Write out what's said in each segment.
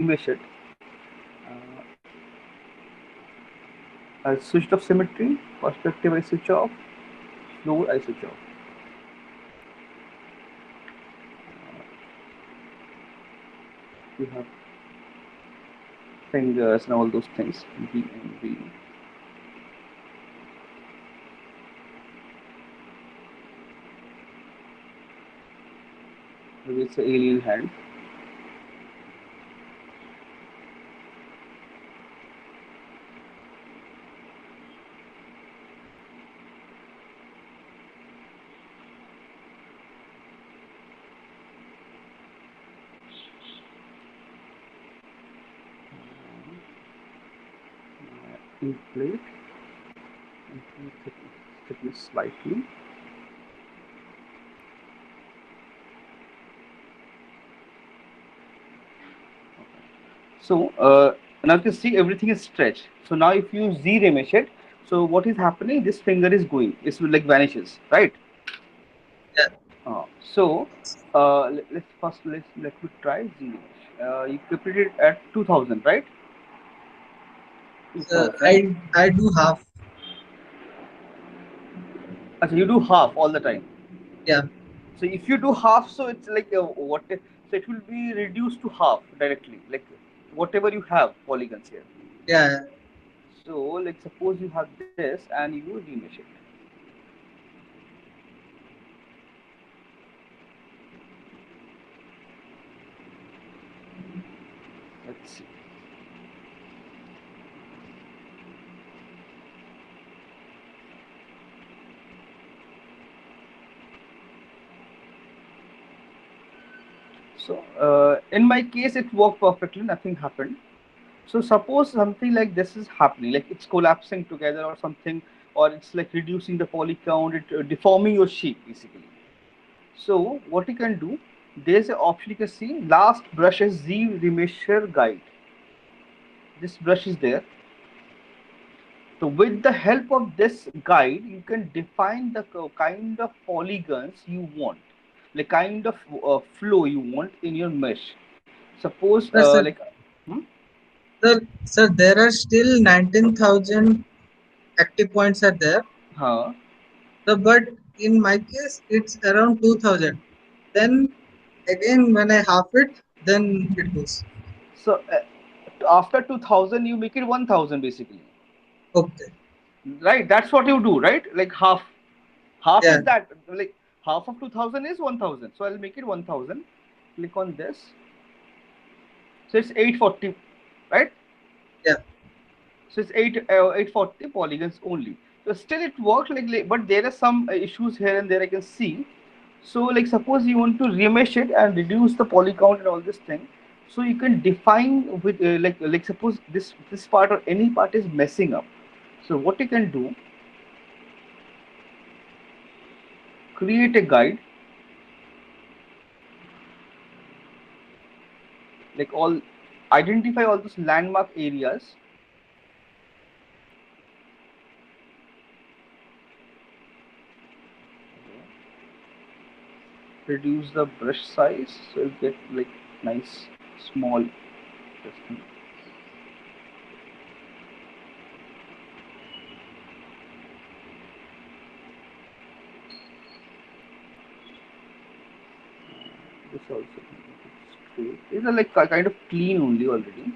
remesh it. I switched off symmetry, perspective I switch off, flow I switch off. You have fingers and all those things. GMT. Maybe it's an alien hand. Inflate, thickness slightly. So now you can see everything is stretched. So now if you Z remesh it, so what is happening? This finger is going. It's like vanishes, right? Yeah. So let's first let me try Z remesh. You kept it at 2000, right? So 2000. I do half. So you do half all the time. Yeah. So if you do half, so it's like what? So it will be reduced to half directly, like whatever you have polygons here. Yeah. So like suppose you have this and you remesh it. Let's see. So in my case, it worked perfectly. Nothing happened. So suppose something like this is happening, like it's collapsing together or something, or it's like reducing the poly count, it deforming your shape basically. So what you can do, there's an option you can see. Last brush is Z remesher guide. This brush is there. So with the help of this guide, you can define the kind of polygons you want, the kind of flow you want in your mesh. Suppose Sir, sir, like, hmm? sir, there are still 19,000 active points are there. Huh. So, but in my case, it's around 2,000. Then again, when I half it, then it goes. So after 2000, you make it 1000 basically, Okay. right? That's what you do, right? Like half, half Yeah. is that like half of 2000 is 1000. So I'll make it 1000. Click on this. So it's 840, right? Yeah. So it's 840 polygons only. So still it works but there are some issues here and there I can see. So like suppose you want to remesh it and reduce the poly count and all this thing. So you can define with like suppose this part or any part is messing up. So what you can do, create a guide, like all identify all those landmark areas, reduce the brush size so you get like nice small this thing. This also straight. These are like kind of clean only already.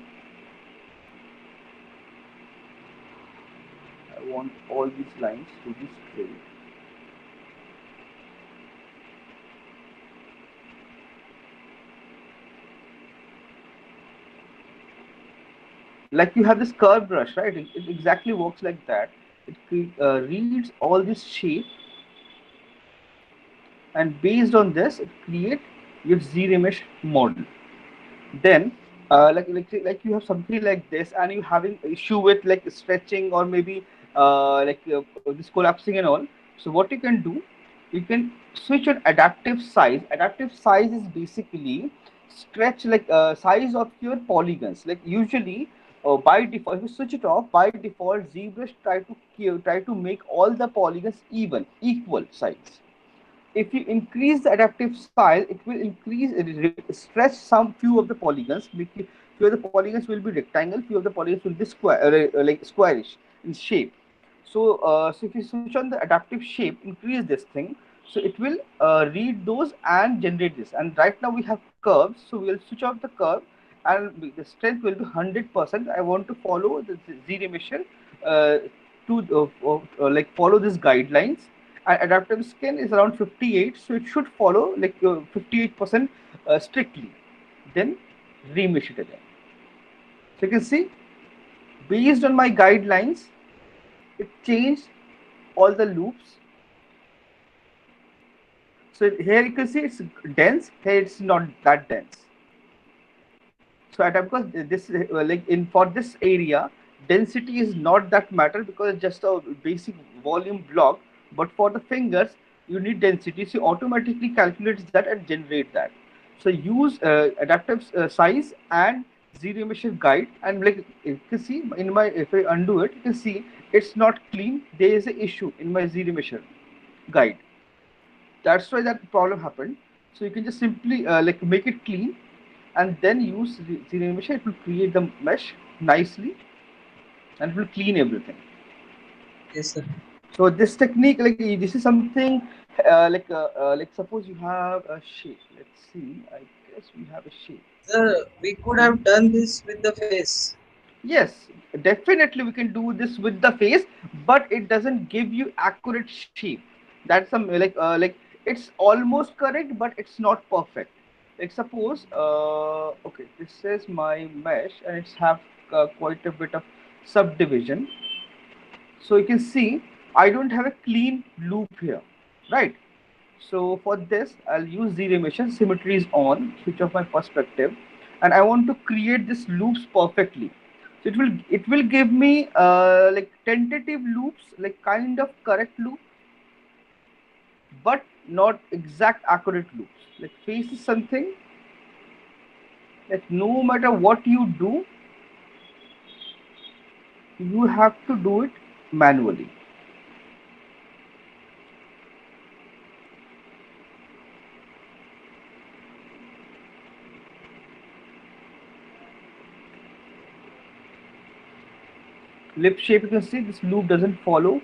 I want all these lines to be straight. Like you have this curve brush, right? It exactly works like that. It reads all this shape, and based on this, it create your Z-Mesh model. Then, like you have something like this, and you having issue with like stretching or maybe this collapsing and all. So what you can do, you can switch on adaptive size. Adaptive size is basically stretch like size of your polygons. Like usually, by default, if you switch it off, by default, ZBrush try to make all the polygons even, equal size. If you increase the adaptive size, it will increase stretch some few of the polygons, Few of the polygons will be rectangle, few of the polygons will be square, like squarish in shape. So if you switch on the adaptive shape, increase this thing, so it will read those and generate this. And right now we have curves, so we will switch off the curve, and the strength will be 100%. I want to follow the Z emission uh, to like follow these guidelines. And adaptive skin is around 58, so it should follow like 58% strictly. Then remesh it again. So you can see, based on my guidelines, it changed all the loops. So here you can see it's dense, here it's not that dense. So at because this like in for this area, density is not that matter because it's just a basic volume block. But for the fingers, you need density. So automatically calculates that and generate that. So use adaptive size and zero emission guide, and like you can see in my, if I undo it, you can see it's not clean. There is an issue in my zero emission guide. That's why that problem happened. So you can just simply like make it clean and then use the animation. It will create the mesh nicely and it will clean everything. Yes, sir. So this technique, like this is something like suppose you have a shape. Let's see. I guess we have a shape. Sir, we could have done this with the face. Yes, definitely we can do this with the face, but it doesn't give you accurate shape. That's some like it's almost correct, but it's not perfect. Like suppose okay, this is my mesh and it's have quite a bit of subdivision. So you can see I don't have a clean loop here, right? So for this, I'll use zero emission. Symmetry is on. Switch off my perspective, and I want to create this loops perfectly. So it will give me like tentative loops, like kind of correct loop, but not exact accurate loops. Like face is something that no matter what you do, you have to do it manually. Lip shape, you can see this loop doesn't follow.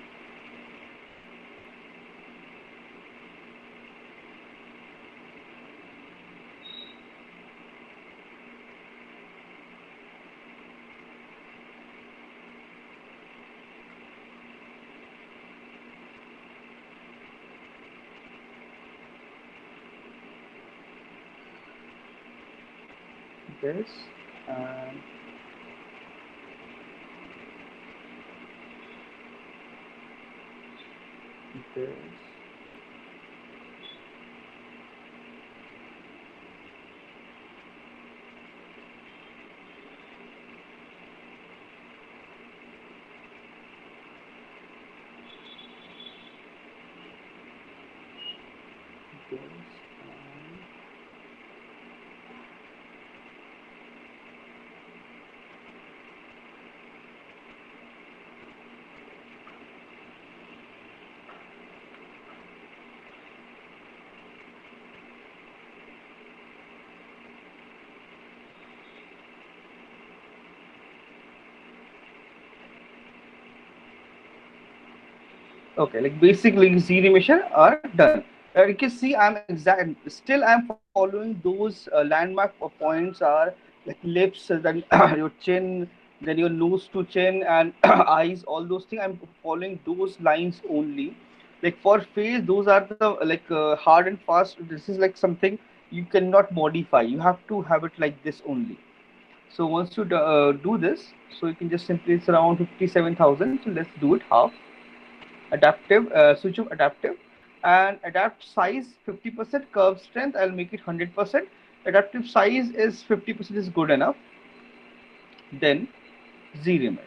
This and this. This and okay, like basically zero emission are done. You can see I'm exact. Still, I'm following those landmark points are like lips, then your chin, then your nose to chin, and eyes. All those things. I'm following those lines only. Like for face, those are the like hard and fast. This is like something you cannot modify. You have to have it like this only. So once you do this, so you can just simply, it's around 57,000. So let's do it half. Adaptive, switch of adaptive, and adapt size 50%, curve strength I'll make it 100%. Adaptive size is 50% is good enough. Then zero mesh.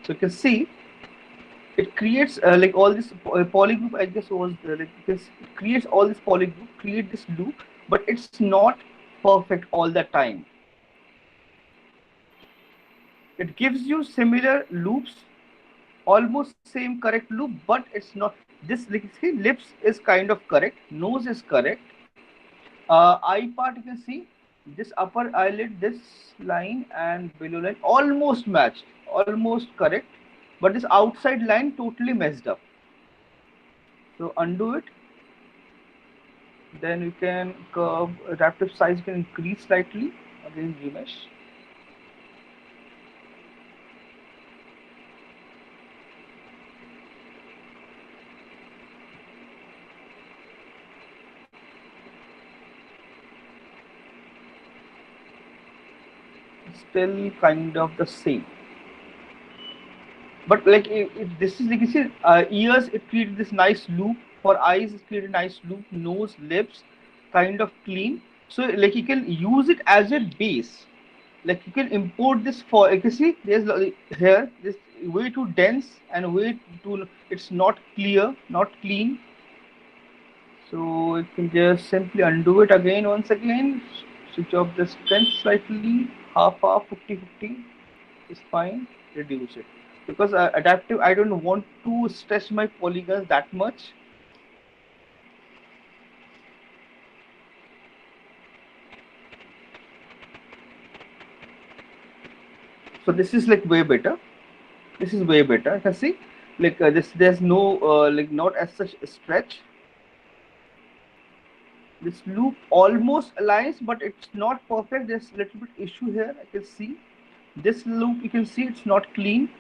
So you can see it creates like all this polygroup. I guess was like this, it creates all this polygroup, create this loop, but it's not perfect all the time. It gives you similar loops, almost same correct loop, but it's not. This, like, see, lips is kind of correct, nose is correct. Eye part, you can see this upper eyelid, this line and below line almost matched, almost correct, but this outside line totally messed up. So undo it. Then you can curve adaptive size, you can increase slightly. Again, remesh. Still kind of the same. But like, if this is, like you see, ears, it created this nice loop. For eyes, it created a nice loop. Nose, lips, kind of clean. So like you can use it as a base. Like you can import this for, like you see, there's here this way too dense and way too, it's not clear, not clean. So you can just simply undo it again once again. Switch off the strength slightly, half 50-50 is fine. Reduce it because adaptive, I don't want to stretch my polygons that much. So this is like way better. This is way better. You can see, like, this, there's no like, not as such a stretch. This loop almost aligns, but it's not perfect. There's a little bit issue here. I can see this loop. You can see it's not clean,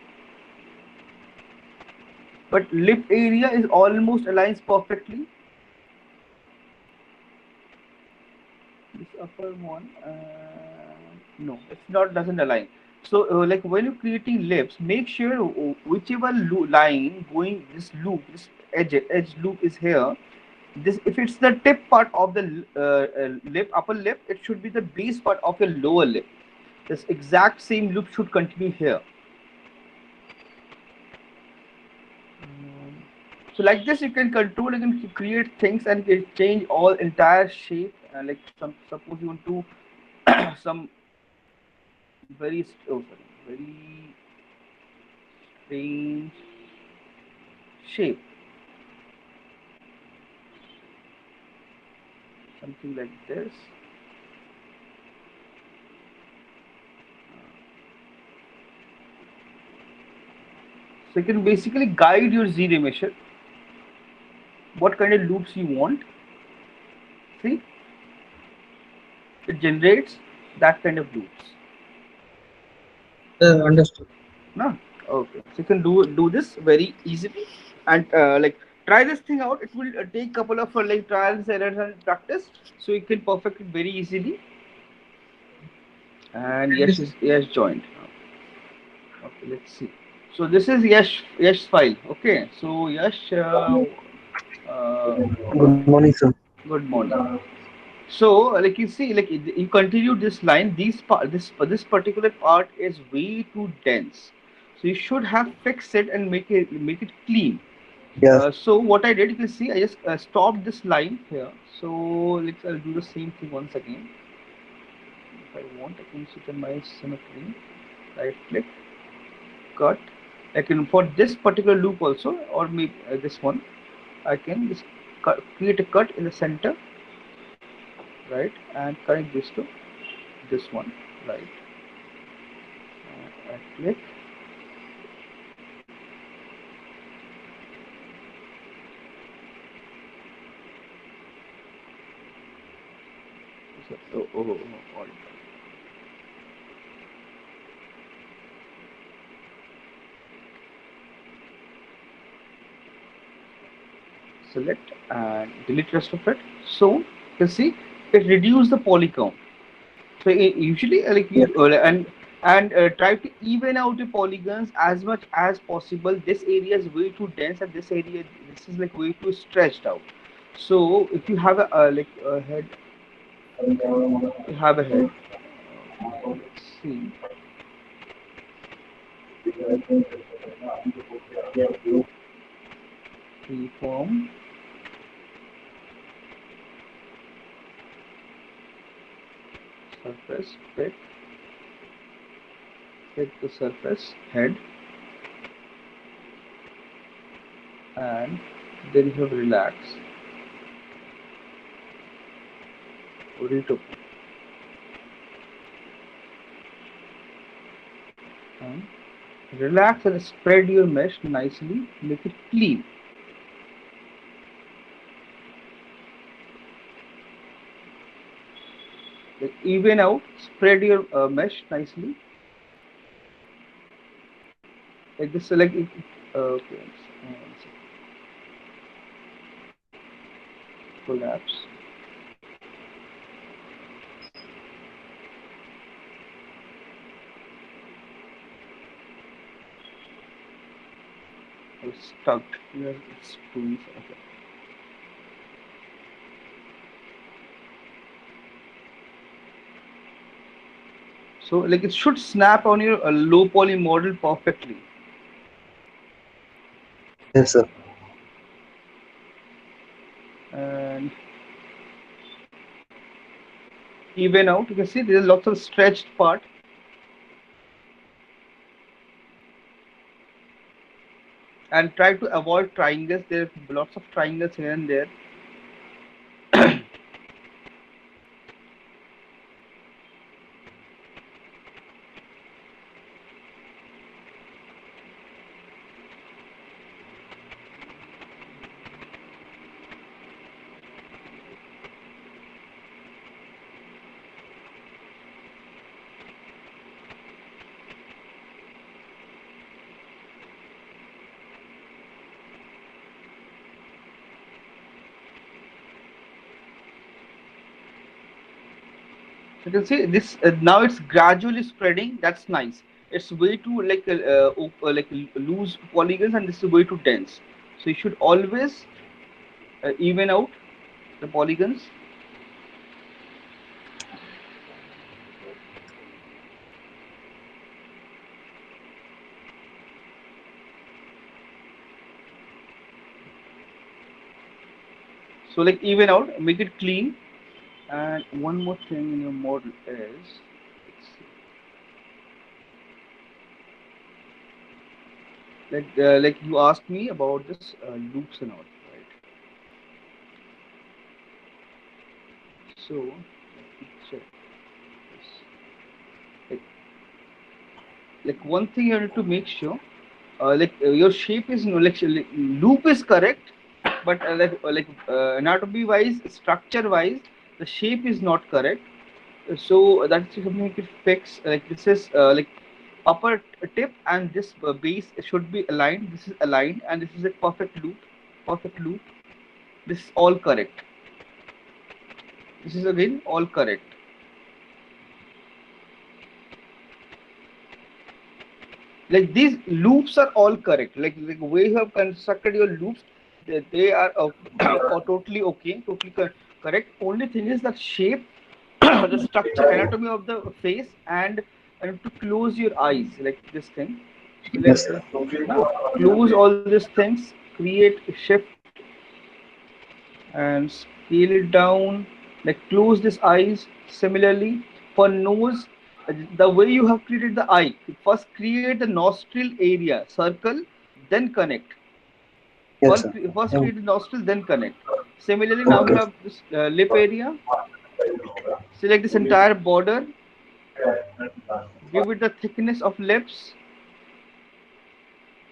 but lip area is almost aligns perfectly. This upper one, no, it's not, doesn't align. So like when you're creating lips, make sure whichever line going, this loop, this edge loop is here. This, if it's the tip part of the lip, upper lip, it should be the base part of your lower lip. This exact same loop should continue here. So like this, you can control, you can create things and you can change all entire shape. Like some, suppose you want to some very very strange shape, something like this. So you can basically guide your Z measure what kind of loops you want. See, it generates that kind of loops. Understood. No, okay. So you can do this very easily, and like, try this thing out. It will take couple of like trials, errors, and practice, so you can perfect it very easily. And Thank you, yes, sir. yes joined. Okay, let's see. So this is Yash file. Okay, so Yash, uh, Good morning, sir. good morning. So like you see, like you continue this line. This particular part is way too dense. So you should have fixed it and make it clean. Yes. So what I did, you can see, I just stopped this line here. So let's, I'll do the same thing once again. If I want, I can switch on my symmetry. Right click, cut. I can, for this particular loop also, or maybe this one, I can just create a cut in the center, right, and connect this to this one, right. Right click. So, all. Select and delete rest of it. So you can see it reduce the poly count. So usually, like Yes. you and try to even out the polygons as much as possible. This area is way too dense, and this area, this is like way too stretched out. So if you have a like a head, you have a head. Let's see, freeform. Surface pick. Hit the surface, head, and then you have relax, retopo, and relax and spread your mesh nicely, make it clean. Like even out, spread your mesh nicely. Like this, like okay, collapse. Stuck. Yes, it's doing something. So like it should snap on your low poly model perfectly. Yes, sir. And even out, you can see there's lots of stretched part. And try to avoid triangles. There are lots of triangles here and there. So you can see this now it's gradually spreading. That's nice. It's way too like loose polygons, and this is way too dense. So you should always even out the polygons. So like even out, make it clean. And one more thing in your model is, like you asked me about this loops and all, right? So let me check this. Like, like one thing you have to make sure, your shape is no like loop is correct, but anatomy wise, structure wise, the shape is not correct. So that's something you could fix. Like this is like upper tip, and this base should be aligned. This is aligned, and this is a perfect loop. Perfect loop. This is all correct. This is again all correct. Like these loops are all correct. Like the way you have constructed your loops, they are totally okay, totally correct. Only thing is that shape, the structure, anatomy of the face, and to close your eyes like this thing. So Yes, let's sir. now close all these things, create shift and scale it down. Like close this eyes. Similarly for nose, the way you have created the eye, first create the nostril area circle, then connect. Yes, First, sir. first Um, create the nostril, then connect. Similarly, now you okay. have this lip area. Select this entire border. Give it the thickness of lips.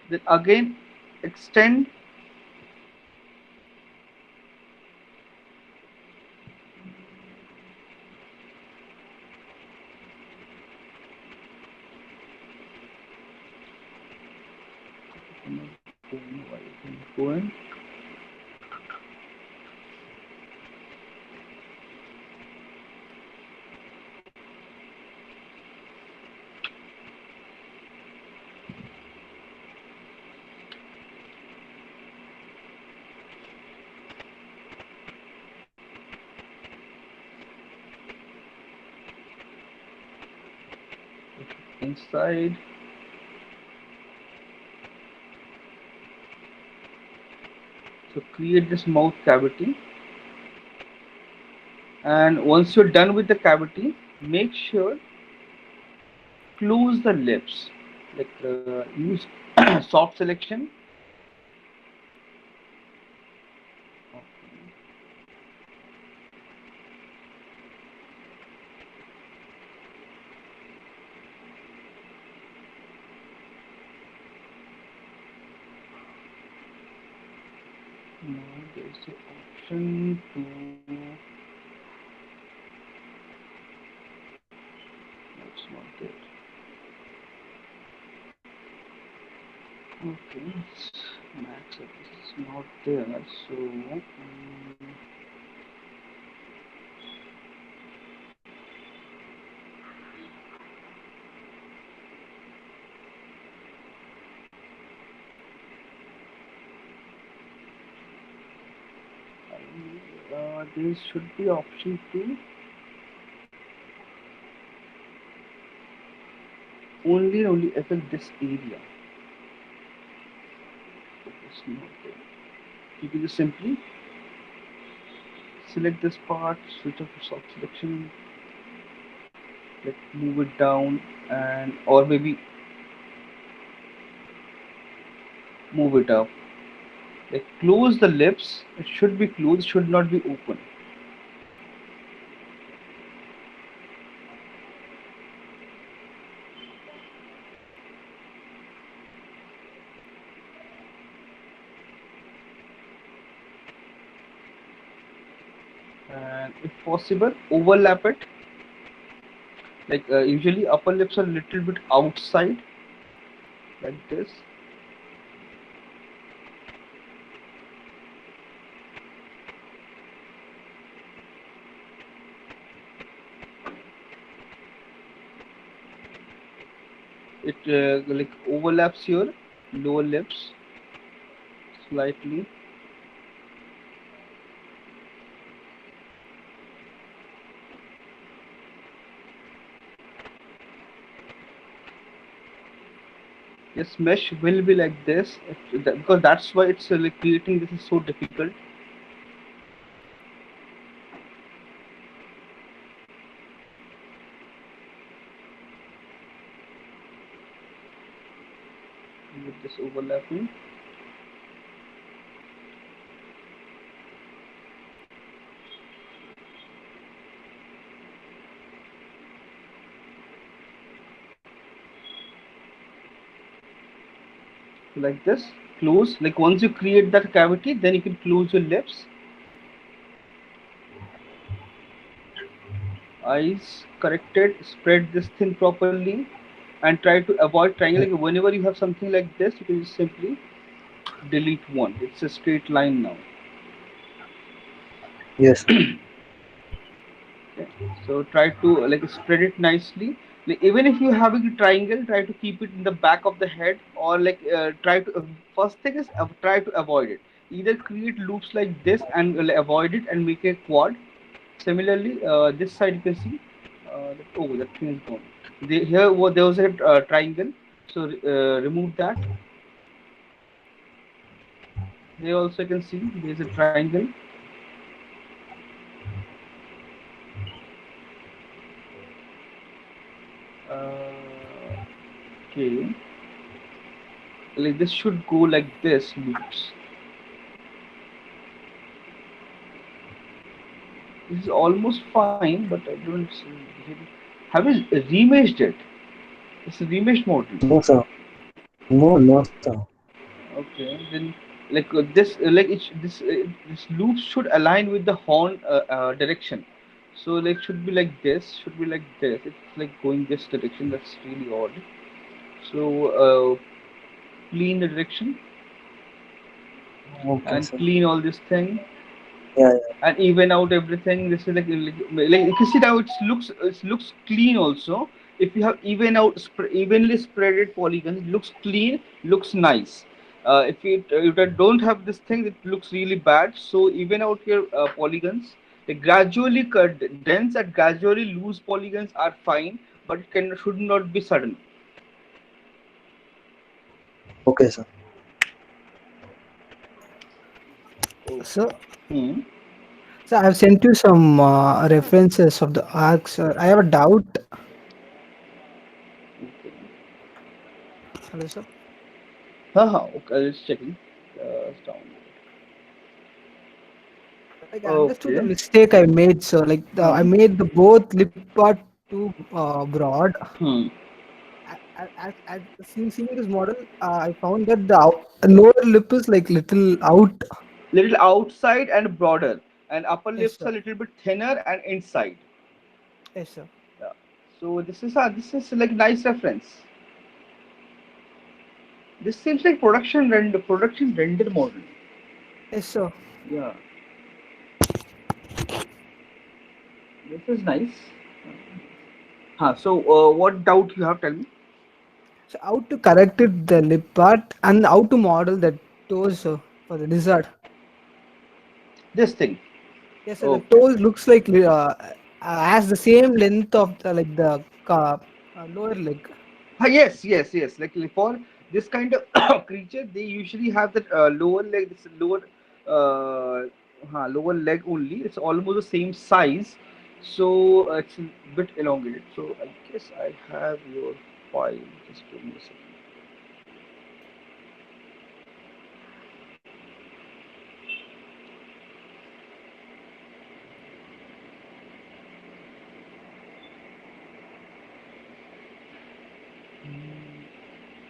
Then again extend. Go in. Inside. So create this mouth cavity. And once you're done with the cavity, make sure close the lips, use soft selection. Now there's the option to, that's not there. Okay, max this is not there. So there should be option to only affect this area. It's not there. You can just simply select this part, switch off to soft selection, move it down, and or maybe move it up. Close the lips. It should be closed, should not be open. And if possible, overlap it. Usually upper lips are a little bit outside, like this. It overlaps your lower lips slightly. Yes, mesh will be like this because that's why it's creating this is so difficult. With this overlapping. Like this, close. Once you create that cavity, then you can close your lips. Eyes corrected. Spread this thing properly, and try to avoid triangle. Whenever you have something like this, you can just simply delete one. It's a straight line now. Yes. Okay. So try to spread it nicely. Even if you having a triangle, try to keep it in the back of the head, or try to first thing is try to avoid it. Either create loops like this and avoid it and make a quad. Similarly, this side you can see. Oh, that thing is gone. There was a triangle, so remove that. Here also you can see there is a triangle. Okay, this should go like this loops. This is almost fine, but I don't see. Have you remeshed it? It's a remeshed model. No, sir. No, sir. Okay, then this this loop should align with the horn direction. So should be like this. Should be like this. It's going this direction. That's really odd. So clean the direction Okay, and sir. clean all this thing Yeah, and even out everything. This is you can see now it looks clean also. If you have evenly spreaded polygons, it looks clean, looks nice. If you don't have this thing, it looks really bad. So even out your polygons, the gradually cut dense and gradually loose polygons are fine, but it should not be sudden. okay, sir. So, Hmm. so I've sent you some references of the arcs. I have a doubt. Hello, sir. Okay, just checking. Down. Like I understood the Okay. mistake I made, sir. Like I Hmm. made the both lip part too broad. Hmm. As seeing this model, I found that the lower lip is like little out. Little outside and broader, and upper Yes, lips sir. a little bit thinner and inside. Yes, sir. Yeah. So this is like nice reference. This seems like production render model. Yes, sir. Yeah. This is nice. So what doubt you have? Tell me. So how to correct it the lip part and how to model the toes, sir, for the lizard. This thing. Yes, sir. The Okay. toes looks like has the same length of the like the lower leg. Yes. Like for this kind of creature, they usually have that lower leg, this lower leg only. It's almost the same size, so it's a bit elongated. So I guess I have your file. Just give me a second.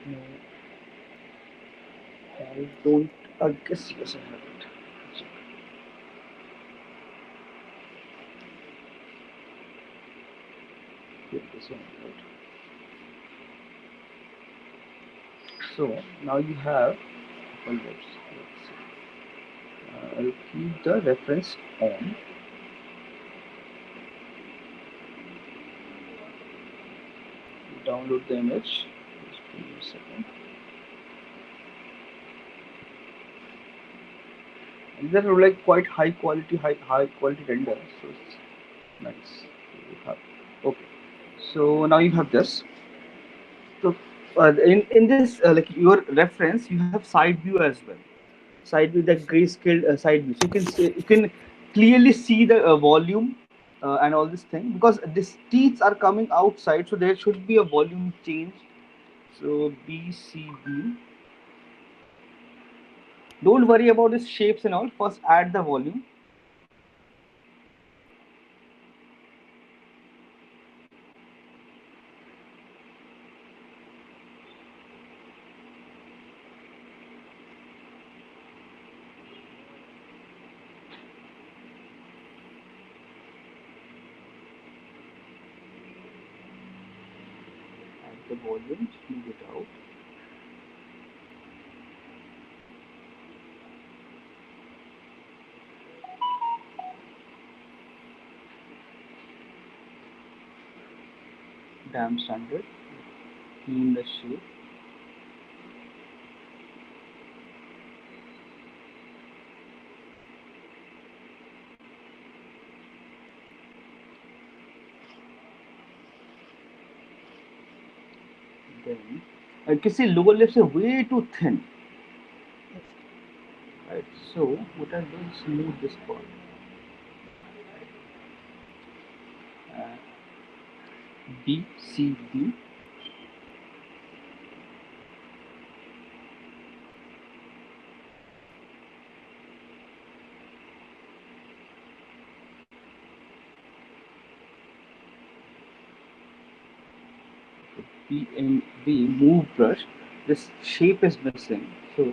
No, I don't. I guess yes, I have it. Check. Here, this one, right? So now you have. Well, let's see. I'll keep the reference on. Download the image. Just give me a second. And these are like quite high quality render, so it's nice. You have, okay. So now you have this. So in this like your reference, you have side view as well. Side view, that Yes, sir. grayscale side view. So you can clearly see the volume and all this thing, because these teeth are coming outside, so there should be a volume change. So BCB. Don't worry about these shapes and all. First, add the volume. Add the volume. Smooth it out. Damn standard. Clean the shape. Then you can see lower lips are way too thin. Yes, Right. So what I'll do is smooth this part. Uh, BCB. BMB. Move brush. This shape is missing. So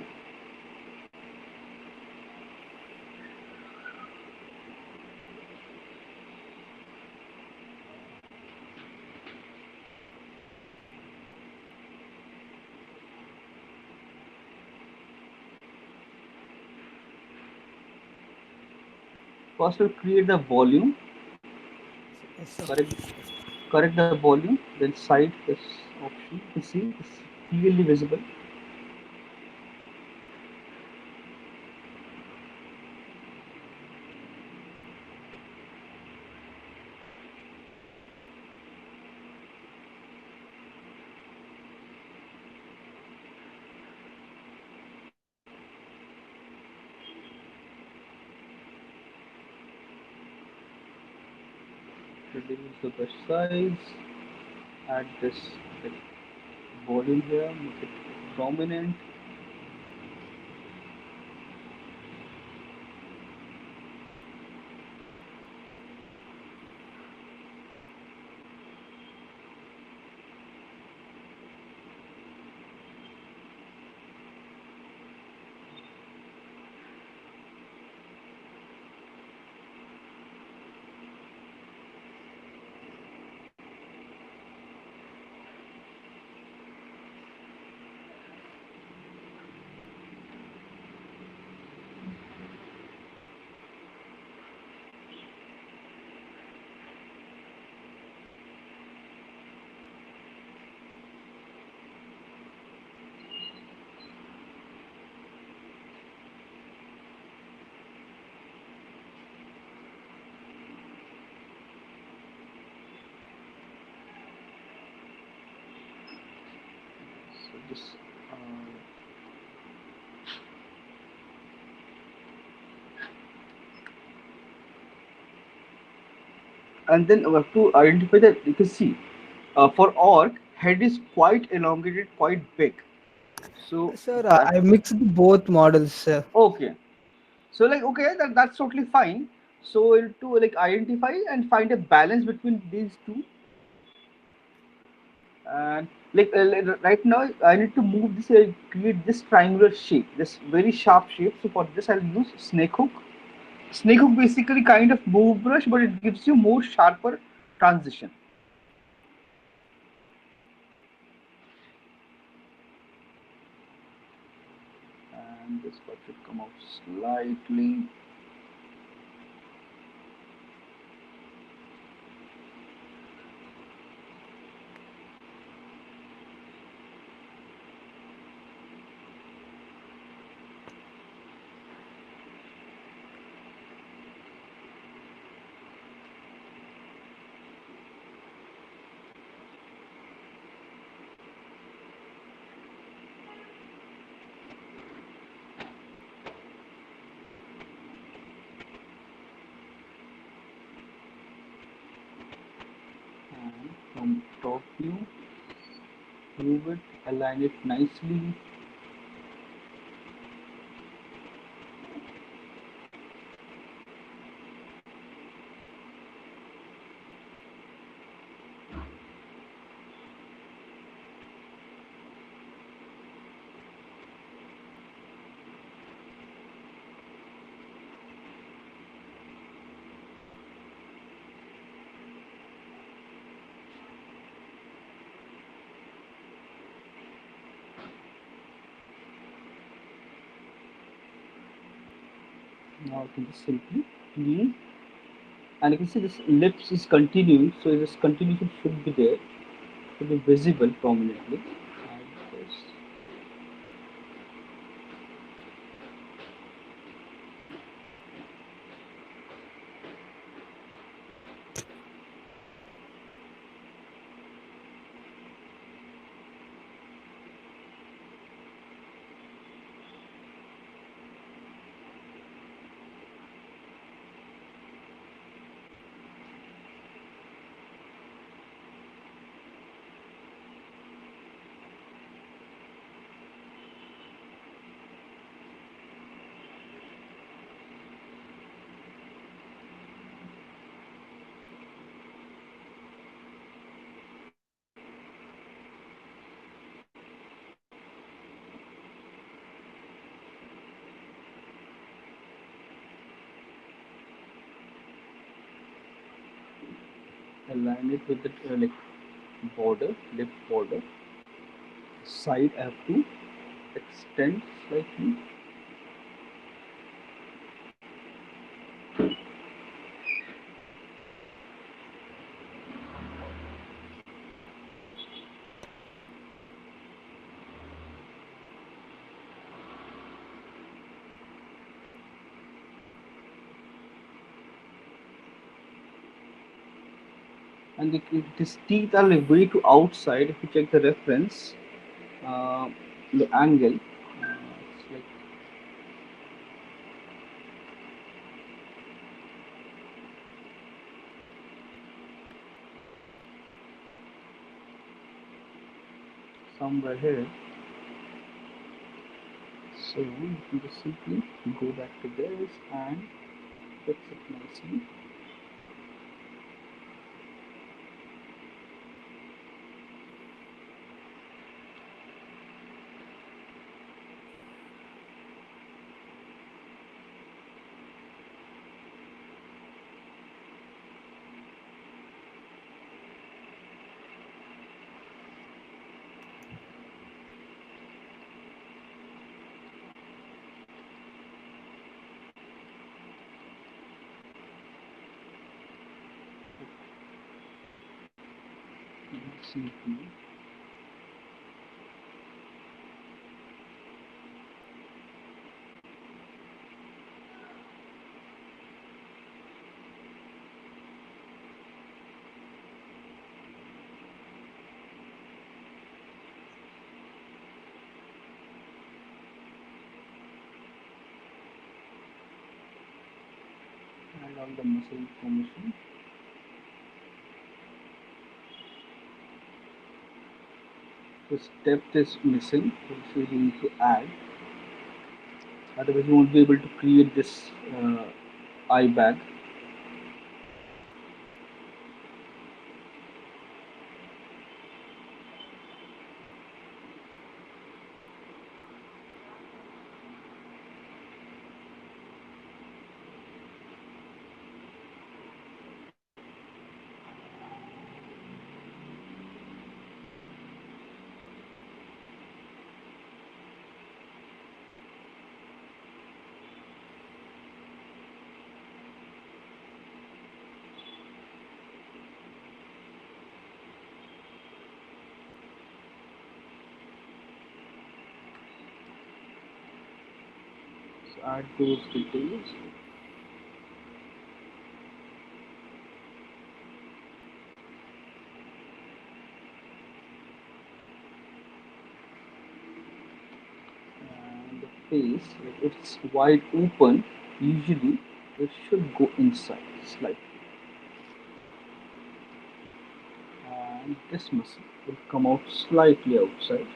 first we'll create the volume. yes, sir. Correct. Correct the volume. Then side this option. You can see it's clearly visible. Reduce the brush size. Add this like volume here. Make it prominent. So this, and then we have to identify that. You can see for orc, head is quite elongated, quite big. So Sir, that, I mixed both models, sir. okay. So like, okay, that's totally fine. So to like identify and find a balance between these two, and like right now I need to move this, create this triangular shape, this very sharp shape. So for this I'll use snake hook. Snake hook basically kind of move brush, but it gives you more sharper transition. And this part should come out slightly. And from top view, move it, align it nicely. Now I can just simply clean, and you can see this lips is continuing, so this continuation should be there, should be visible prominently. And this, align it with the like border, lip border. Side I have to extend slightly. And these teeth are like way to outside. If you check the reference, uh, the angle, it's like somewhere here. So you can just simply go back to this and fix it nicely. Simply add all the muscle information. This depth is missing, so you need to add. Otherwise, you won't be able to create this eye bag. So add those details. And the face, if it's wide open, usually it should go inside slightly. And this muscle will come out slightly outside.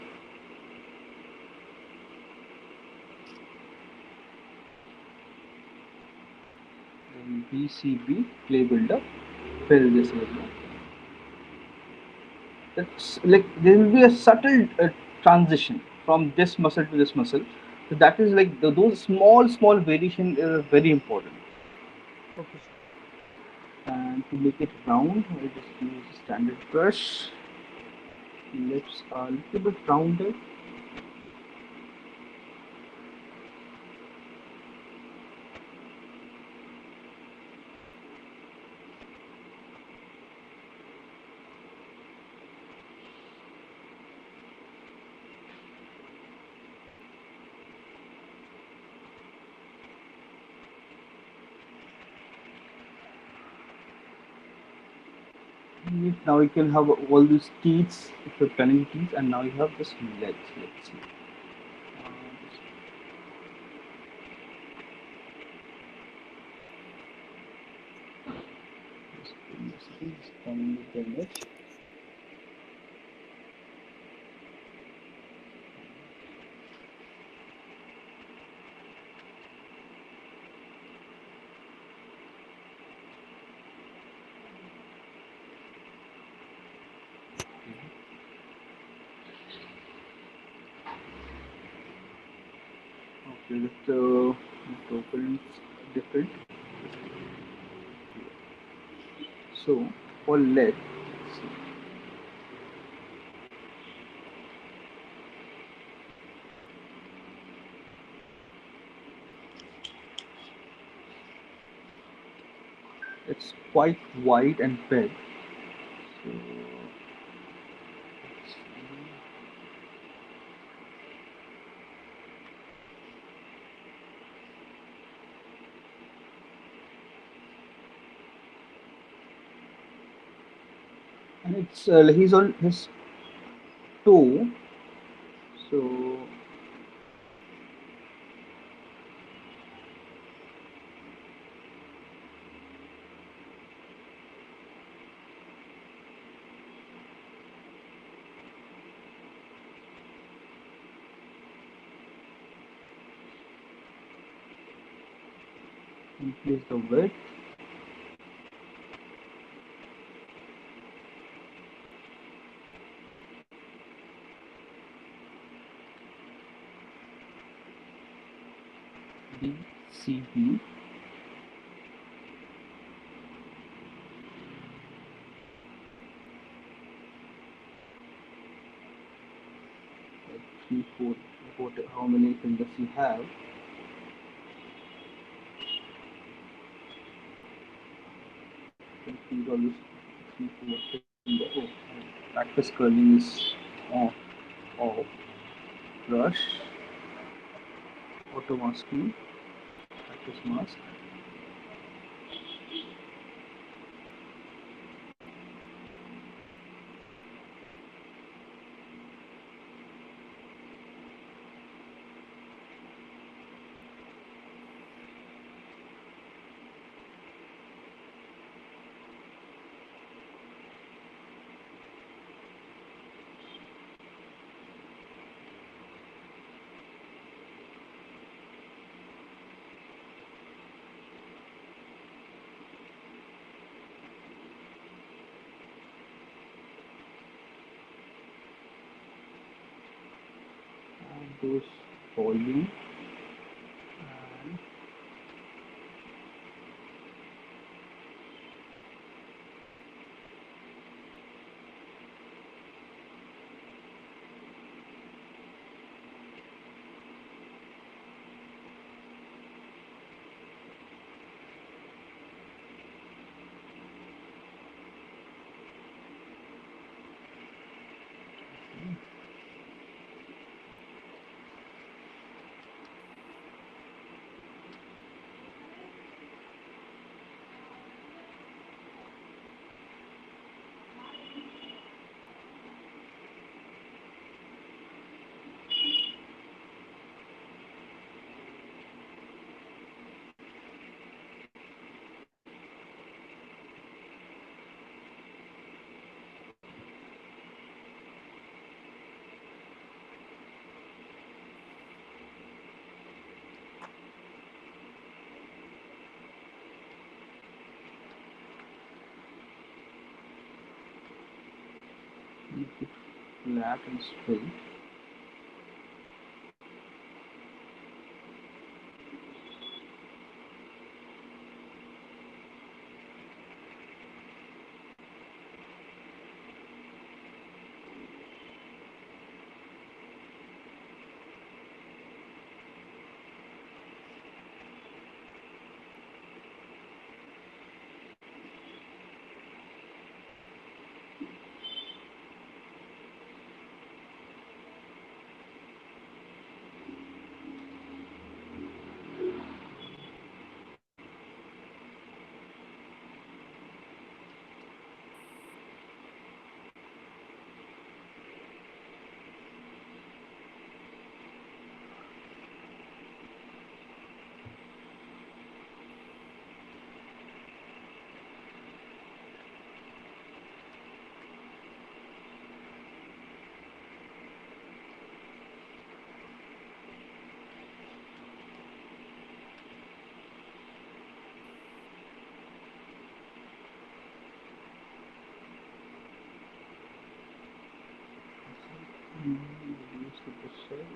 Then BCB play builder, fill this area. It's like there will be a subtle transition from this muscle to this muscle. So that is like those small variation is very important. Okay. And to make it round, I just use a standard brush. Lips are a little bit rounded. Now you can have all these teeth, if you're planning teeth, and now you have this legs. Let's see. Just give me a second, just coming with the image. Okay, the total is different. So for leg, let's see. It's quite wide and big. So let's see. And it's he's on his toe. So Increase the width. DCB. Like 3, 4, how many fingers you have. Increase all this 3, 4 finger. Oh, practice curling is on. Off. Brush. Auto masking. Practice mask. Those volume and keep it flat and straight. Reduce the precise.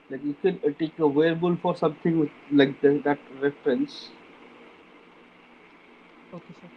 Like you can take a werewolf or something with like that reference. Okay, sir.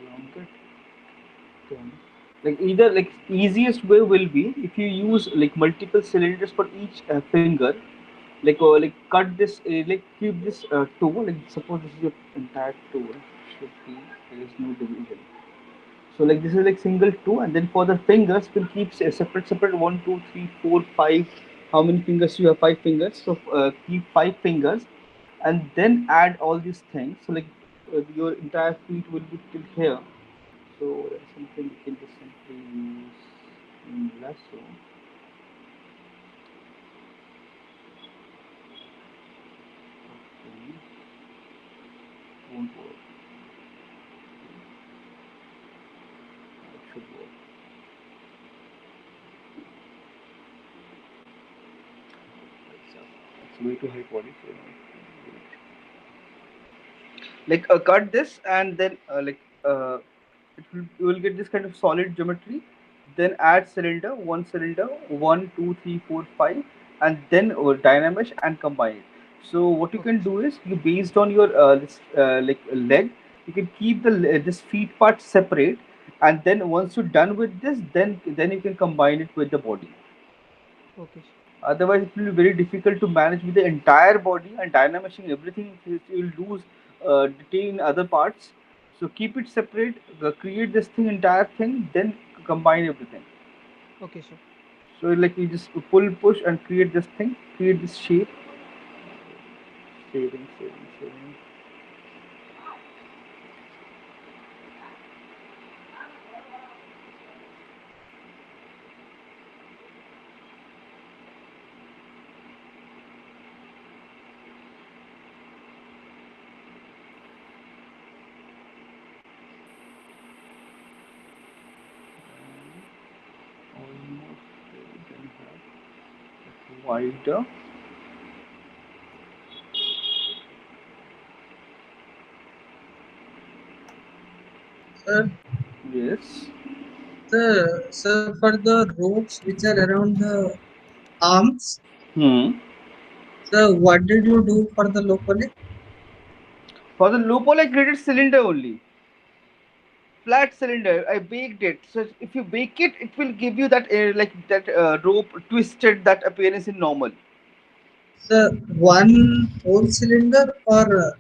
Longer term. Like either like easiest way will be if you use like multiple cylinders for each finger. like cut this like keep this toe, like suppose this is your entire toe, should be, there is no division. So like this is like single two, and then for the fingers we'll keep separate one, two, three, four, five. How many fingers you have? Five fingers. So keep five fingers, and then add all these things. So like your entire feet will be till here. So that's something we can just simply use in lasso. Okay, won't work. It should work. It's way too high quality. Like cut this, and then you will get this kind of solid geometry. Then add cylinder, one cylinder, one, two, three, four, five, and then dynamesh and combine it. So what you can Okay. do is, you based on your like leg, you can keep this feet part separate, and then once you're done with this, then you can combine it with the body. Okay, sir. Otherwise, it will be very difficult to manage with the entire body and dynamishing everything. You will lose detail in other parts. So keep it separate. Create this thing, entire thing, then combine everything. Okay, sir. So like you just pull, push, and create this thing. Create this shape. Saving, saving, saving. Almost we can have wider. Sir, Yes. sir, for the ropes which are around the arms, Hmm. sir, what did you do for the locally? For the low poly, I created cylinder only. Flat cylinder. I baked it. So if you bake it, it will give you that like that rope twisted that appearance in normal. Sir, one whole cylinder or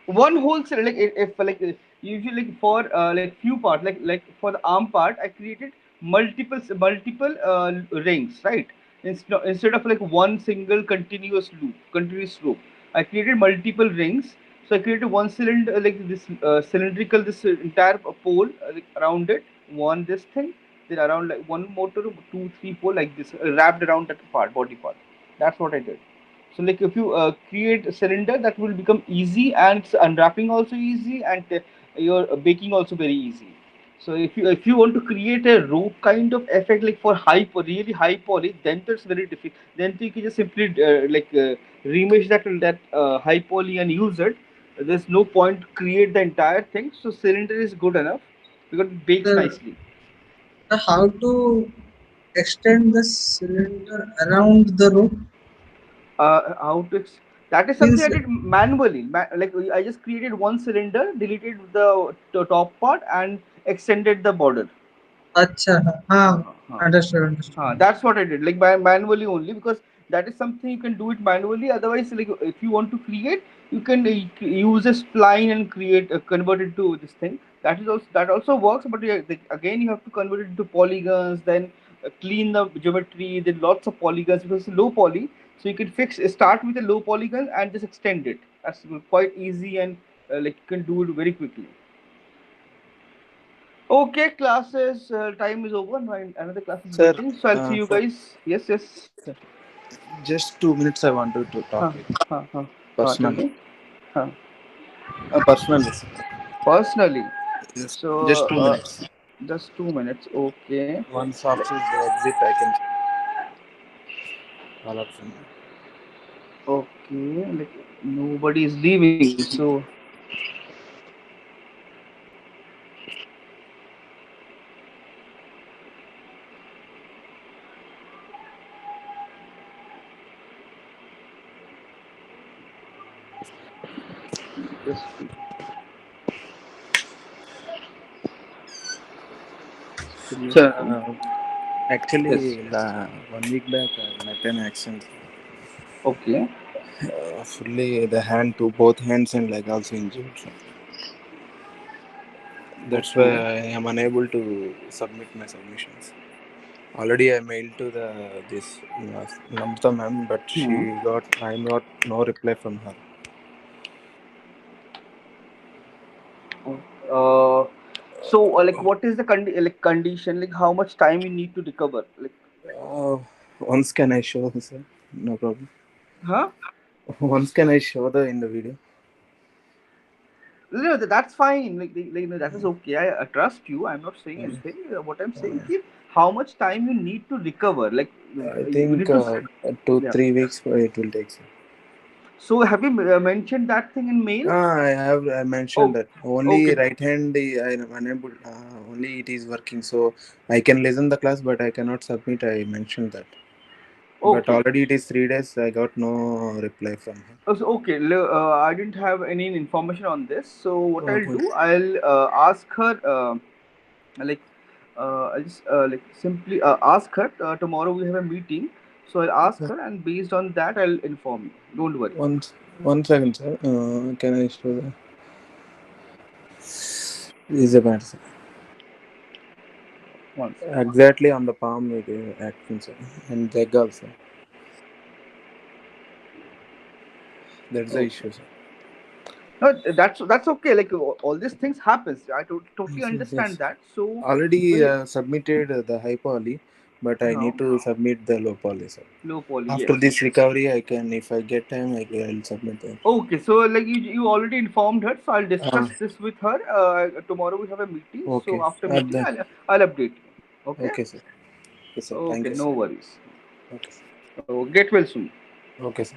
One whole cylinder. Like if like usually like for like few parts, like for the arm part, I created multiple rings, right? Instead of like one single continuous loop, I created multiple rings. So I created one cylinder, like this cylindrical, this entire pole like around it. One this thing, then around like one motor, two, three, four, like this wrapped around that part, body part. That's what I did. So like if you create a cylinder, that will become easy, and it's unwrapping also easy, and your baking also very easy. So if you want to create a rope kind of effect like for really high poly, then that's very difficult. Then you can just simply remesh that high poly and use it. There's no point to create the entire thing. So cylinder is good enough because it bakes sir, nicely. how to extend the cylinder around the rope? How to that is something Means I did manually. Like I just created one cylinder, deleted the top part, and extended the border. acha, हाँ, Uh, understood, understood. That's what I did, like by manually only, because that is something you can do it manually. Otherwise, like if you want to create, you can use a spline and create convert it to this thing. That also works, but again you have to convert it into polygons, then clean the geometry, then lots of polygons because it's low poly. So you can start with a low polygon and just extend it. That's quite easy, and like you can do it very quickly. Okay, classes time is over. Another class is Sir, waiting, so I'll see you for guys. Yes, yes. sir, just 2 minutes I wanted to talk Huh, with Tell personally. me. Huh. Personally, sir. Personally. Yes, So, just 2 minutes. just 2 minutes. Okay. Once after the exit, I can call up from you. Okay. Like nobody is leaving. So, just give me a Sir, second. Yes. Actually, 1 week back, I met an accident. Okay. Fully the hand to both hands and leg also injured. That's why Okay. I am unable to submit my submissions. Already I mailed to the this Namrata ma'am, but Hmm. I got no reply from her. Uh, so like, what is the condition? Like, how much time you need to recover? Like, Uh, Once can I show, sir? No problem. huh? Once can I show the in the video? No, that's fine. No, that is okay. I trust you. I'm not saying anything. What I'm saying is, how much time you need to recover? Like, I you think need to. two Yeah. 3 weeks it will take, sir. So have you mentioned that thing in mail? I mentioned Oh, that only okay, right hand I am unable. Only it is working, so I can listen the class, but I cannot submit. I mentioned that, but okay. already it is 3 days. I got no reply from her. So, okay, I didn't have any information on this. So what I'll Okay. do, I'll ask her. Like, I'll just like simply ask her. Tomorrow we have a meeting, so I'll ask her, and based on that, I'll inform you. Don't worry. One second, sir. Can I show the? Is a bad, sir. One second. Exactly on the palm it is acting, sir, and leg also. That's the Okay. issue, sir. No, that's okay. Like, all these things happens. I totally Yes, yes, understand yes. that. So Already we, submitted the high poly, but I no, need to submit the low poly, sir. low poly. After Yes. this recovery, I can, if I get time, I'll submit that. Okay, so like, you already informed her, so I'll discuss Uh, this with her. Tomorrow we have a meeting, so okay. after At meeting, the, I'll update you. Okay. okay, sir. Yes, sir. Thank Okay, you, no sir. worries. Okay, sir. So get well soon. Okay, sir.